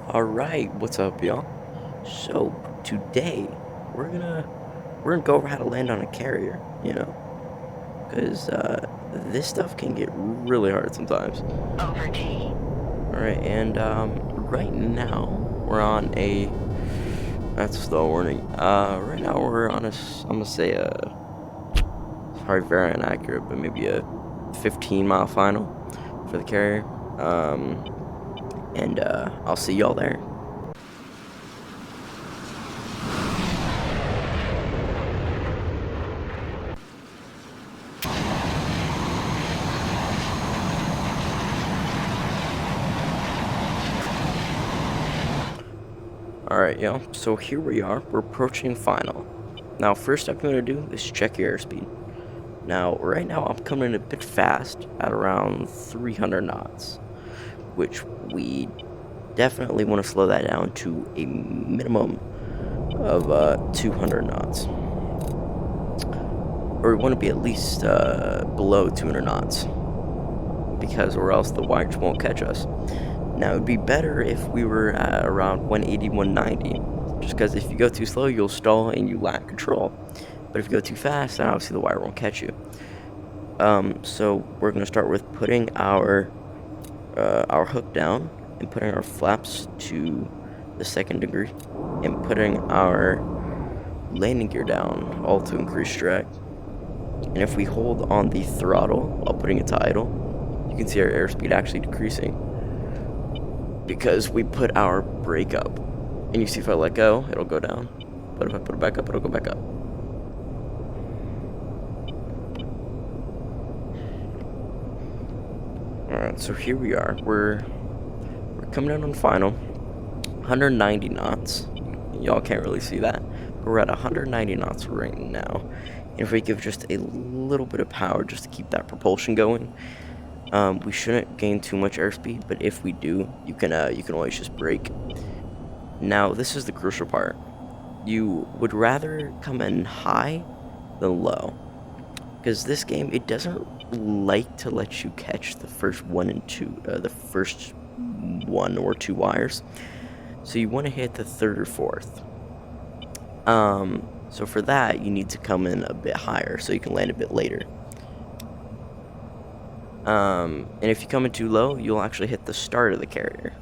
Alright, what's up, y'all? So, today, we're gonna go over how to land on a carrier, because, this stuff can get really hard sometimes. Over T. Alright, and, right now, we're on a, that's a slow warning, right now we're on I'm gonna say it's probably very inaccurate, but maybe a 15-mile final for the carrier, and, I'll see y'all there. Alright, y'all, so here we are, we're approaching final. Now, first step I'm going to do is check your airspeed. Now, right now, I'm coming in a bit fast at around 300 knots, which we definitely want to slow that down to a minimum of 200 knots. Or we want to be at least below 200 knots, because or else the wires won't catch us. Now, it would be better if we were at around 180, 190, just because if you go too slow, you'll stall and you lack control. But if you go too fast, then obviously the wire won't catch you. So we're going to start with putting our hook down and putting our flaps to the 2nd degree and putting our landing gear down, all to increase drag. And if we hold on the throttle while putting it to idle, you can see our airspeed actually decreasing, because we put our brake up. And you see if I let go, it'll go down. But if I put it back up, it'll go back up. Alright, so here we are. We're coming in on final. 190 knots. Y'all can't really see that. But we're at 190 knots right now. And if we give just a little bit of power just to keep that propulsion going, we shouldn't gain too much airspeed, but if we do, you can always just brake. Now, this is the crucial part. You would rather come in high than low, because this game, it doesn't like to let you catch the first one or two wires. So you want to hit the 3rd or 4th. So for that, you need to come in a bit higher so you can land a bit later. And if you come in too low, you'll actually hit the start of the carrier.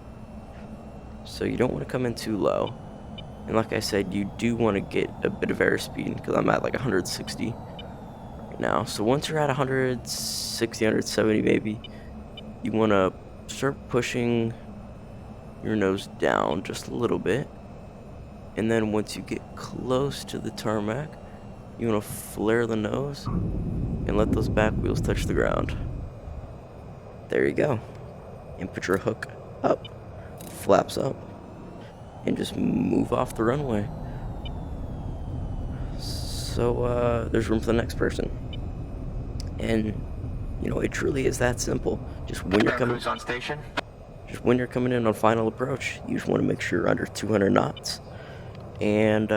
So you don't want to come in too low. And like I said, you do want to get a bit of airspeed, because I'm at like 160 right now. So once you're at 160, 170 maybe, you want to start pushing your nose down just a little bit. And then once you get close to the tarmac, you want to flare the nose and let those back wheels touch the ground. There you go. And put your hook up, flaps up, and just move off the runway. So there's room for the next person. And it truly is that simple. Just when you're coming in on final approach, you just want to make sure you're under 200 knots. And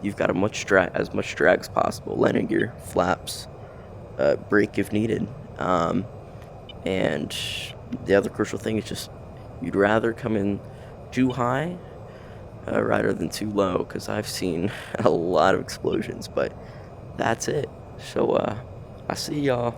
you've got as much drag as possible. Landing gear, flaps, brake if needed. And the other crucial thing is just, you'd rather come in too high rather than too low, because I've seen a lot of explosions, but that's it. So, I see y'all.